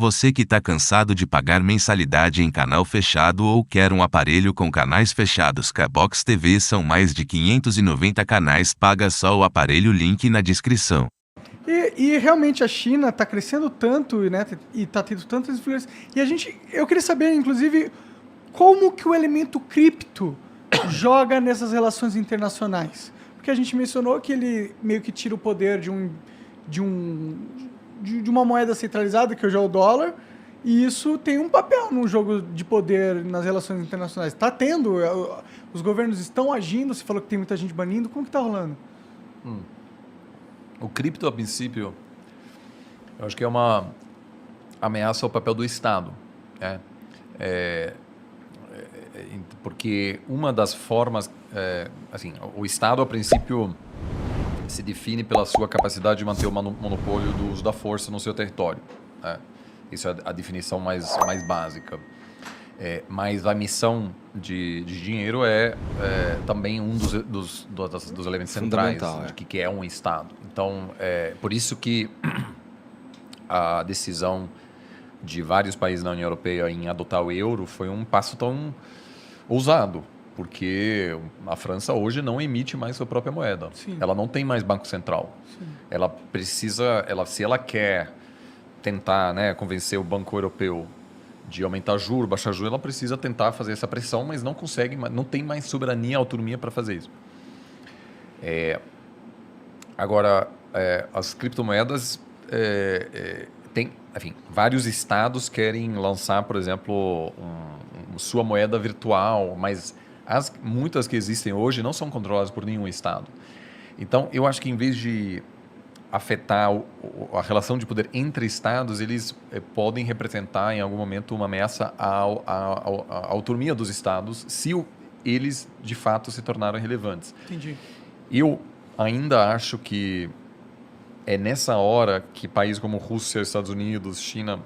Você que tá cansado de pagar mensalidade em canal fechado ou quer um aparelho com canais fechados? Cabox TV são mais de 590 canais, paga só o aparelho, link na descrição. E realmente a China está crescendo tanto, né? E está tendo tantas influências. Eu queria saber, inclusive, como que o elemento cripto joga nessas relações internacionais. Porque a gente mencionou que ele meio que tira o poder de uma moeda centralizada, que hoje é o dólar, e isso tem um papel no jogo de poder nas relações internacionais. Está tendo, os governos estão agindo, você falou que tem muita gente banindo, como que está rolando? O cripto, a princípio, eu acho que é uma ameaça ao papel do Estado, né? Porque uma das formas, assim, o Estado, a princípio, se define pela sua capacidade de manter o monopólio do uso da força no seu território, né? Isso é a definição mais básica. Mas a emissão de dinheiro é também um dos elementos centrais de que é um Estado. Então, por isso que a decisão de vários países na União Europeia em adotar o euro foi um passo tão ousado, porque a França hoje não emite mais sua própria moeda. Sim. Ela não tem mais banco central. Sim. Ela precisa, se ela quer tentar, né, convencer o Banco Europeu de aumentar juros, baixar juros, ela precisa tentar fazer essa pressão, mas não consegue, não tem mais soberania, autonomia para fazer isso. Agora, as criptomoedas enfim, vários estados querem lançar, por exemplo, sua moeda virtual, mas muitas que existem hoje não são controladas por nenhum estado. Então, eu acho que em vez de afetar a relação de poder entre estados, eles podem representar em algum momento uma ameaça à autonomia dos estados, se eles de fato se tornaram relevantes. Entendi. Eu ainda acho que é nessa hora que países como Rússia, Estados Unidos, China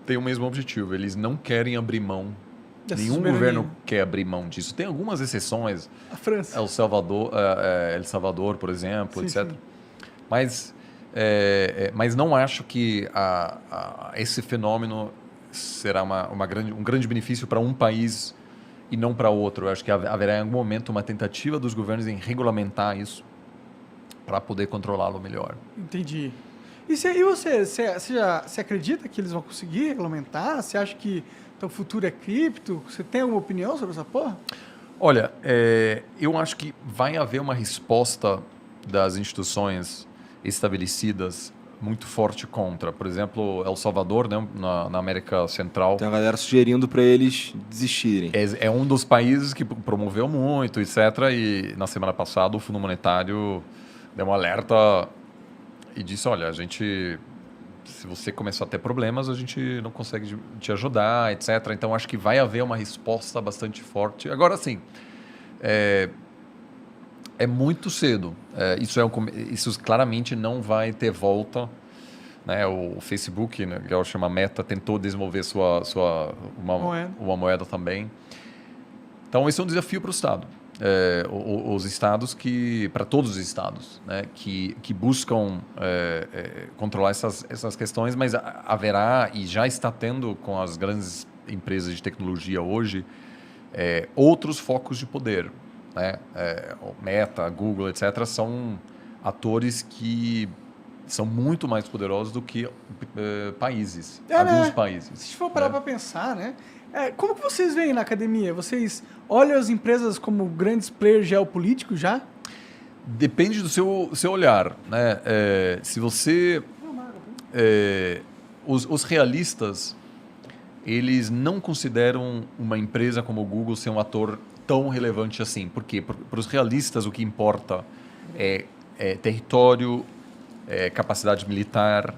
têm o mesmo objetivo. Eles não querem abrir mão. Nenhum governo quer abrir mão disso. Tem algumas exceções. A França. El Salvador, por exemplo, sim, etc. Sim. Mas não acho que esse fenômeno será um grande benefício para um país e não para outro. Eu acho que haverá em algum momento uma tentativa dos governos em regulamentar isso para poder controlá-lo melhor. Entendi. E você acredita que eles vão conseguir regulamentar? Você acha que o futuro é cripto? Você tem alguma opinião sobre essa porra? Olha, eu acho que vai haver uma resposta das instituições estabelecidas muito forte contra. Por exemplo, El Salvador, né, na América Central. Tem a galera sugerindo para eles desistirem. É um dos países que promoveu muito, etc. E na semana passada o Fundo Monetário deu um alerta e disse, olha, se você começar a ter problemas, a gente não consegue te ajudar, etc. Então, acho que vai haver uma resposta bastante forte. Agora, sim, é muito cedo. Isso claramente não vai ter volta. Né? O Facebook, né, que chama Meta, tentou desenvolver uma moeda também. Então, esse é um desafio para o Estado. Os estados para todos os estados, né, que buscam controlar essas questões, mas haverá e já está tendo com as grandes empresas de tecnologia hoje outros focos de poder, né? O Meta, Google, etc. são atores que são muito mais poderosos do que países, alguns países. Se for parar para pensar, né? Como que vocês veem na academia? Vocês olham as empresas como grandes players geopolíticos já? Depende do seu olhar, né? Se você... os realistas, eles não consideram uma empresa como o Google ser um ator tão relevante assim. Por quê? Para os realistas, o que importa é território, capacidade militar,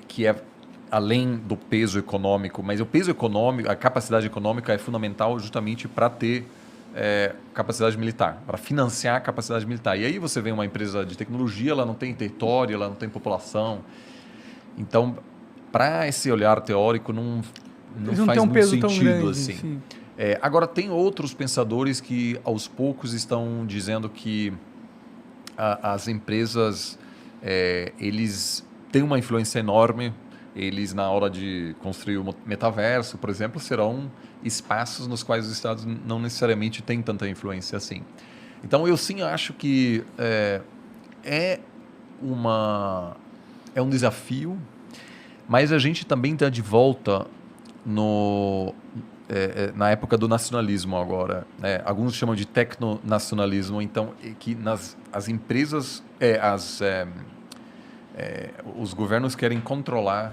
que é além do peso econômico, mas o peso econômico, a capacidade econômica é fundamental justamente para ter capacidade militar, para financiar a capacidade militar. E aí você vê uma empresa de tecnologia, ela não tem território, ela não tem população. Então, para esse olhar teórico, não faz muito sentido assim. Agora, tem outros pensadores que aos poucos estão dizendo que as empresas eles têm uma influência enorme eles, na hora de construir o metaverso, por exemplo, serão espaços nos quais os Estados não necessariamente têm tanta influência assim. Então, eu sim acho que é um desafio, mas a gente também está de volta na época do nacionalismo agora. Alguns chamam de tecnonacionalismo, então, que as empresas, os governos querem controlar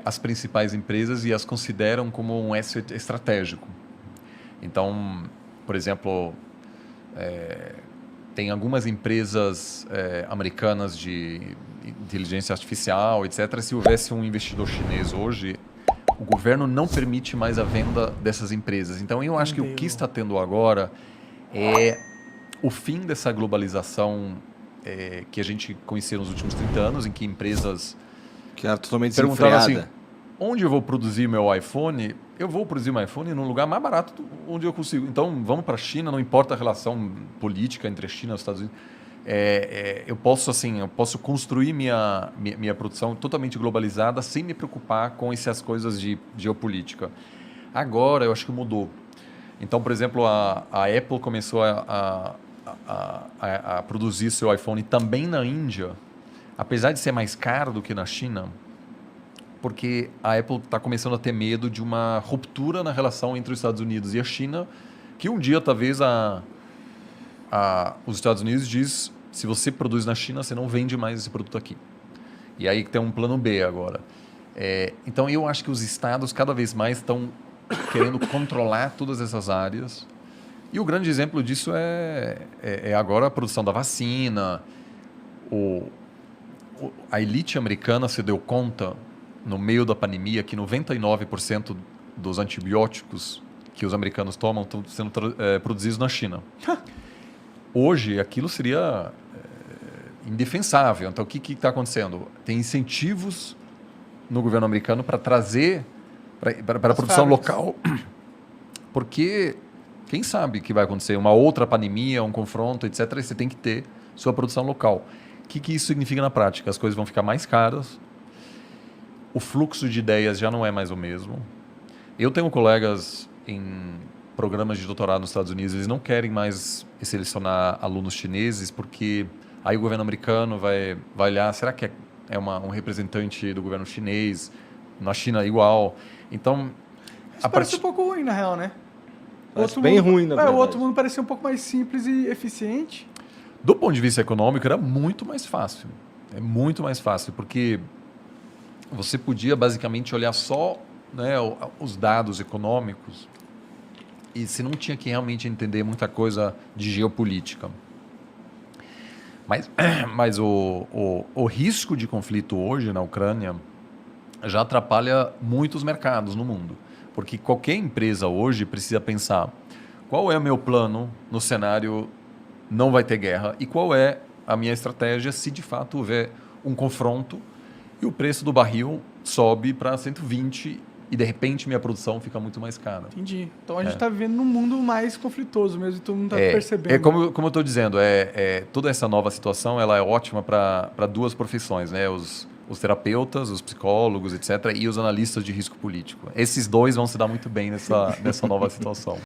as principais empresas e as consideram como um asset estratégico. Então, por exemplo, tem algumas empresas americanas de inteligência artificial, etc. Se houvesse um investidor chinês hoje, o governo não permite mais a venda dessas empresas. Então, eu acho que o que está tendo agora é o fim dessa globalização que a gente conheceu nos últimos 30 anos, em que empresas Que era totalmente perguntavam desenfreada. assim, onde eu vou produzir meu iPhone? Eu vou produzir meu iPhone num lugar mais barato onde eu consigo. Então, vamos para a China, não importa a relação política entre a China e os Estados Unidos. Eu posso construir minha produção totalmente globalizada sem me preocupar com essas coisas de geopolítica. Agora, eu acho que mudou. Então, por exemplo, a Apple começou a produzir seu iPhone também na Índia, apesar de ser mais caro do que na China, porque a Apple está começando a ter medo de uma ruptura na relação entre os Estados Unidos e a China, que um dia talvez os Estados Unidos diz, se você produz na China, você não vende mais esse produto aqui. E aí tem um plano B agora. Então, eu acho que os estados cada vez mais estão querendo controlar todas essas áreas. E o grande exemplo disso é agora a produção da vacina. A elite americana se deu conta, no meio da pandemia, que 99% dos antibióticos que os americanos tomam estão sendo produzidos na China. Hoje, aquilo seria indefensável. Então, o que está acontecendo? Tem incentivos no governo americano para trazer para a produção local, porque quem sabe que vai acontecer uma outra pandemia, um confronto, etc. E você tem que ter sua produção local. O que isso significa na prática? As coisas vão ficar mais caras, o fluxo de ideias já não é mais o mesmo. Eu tenho colegas em programas de doutorado nos Estados Unidos, eles não querem mais selecionar alunos chineses, porque aí o governo americano vai olhar, será que é um representante do governo chinês? Na China igual. Então, Isso parece um pouco ruim, na real, né? Parece bem ruim, na verdade. O outro mundo parecia um pouco mais simples e eficiente. Do ponto de vista econômico, era muito mais fácil. É muito mais fácil, porque você podia basicamente olhar só, né, os dados econômicos e você não tinha que realmente entender muita coisa de geopolítica. Mas o risco de conflito hoje na Ucrânia já atrapalha muitos mercados no mundo. Porque qualquer empresa hoje precisa pensar qual é o meu plano no cenário não vai ter guerra e qual é a minha estratégia se de fato houver um confronto e o preço do barril sobe para 120 e de repente minha produção fica muito mais cara. Entendi. Então a gente está vivendo num mundo mais conflitoso mesmo e todo mundo está percebendo. Como eu estou dizendo, toda essa nova situação ela é ótima para duas profissões, né? Os terapeutas, os psicólogos, etc., e os analistas de risco político. Esses dois vão se dar muito bem nessa nova situação.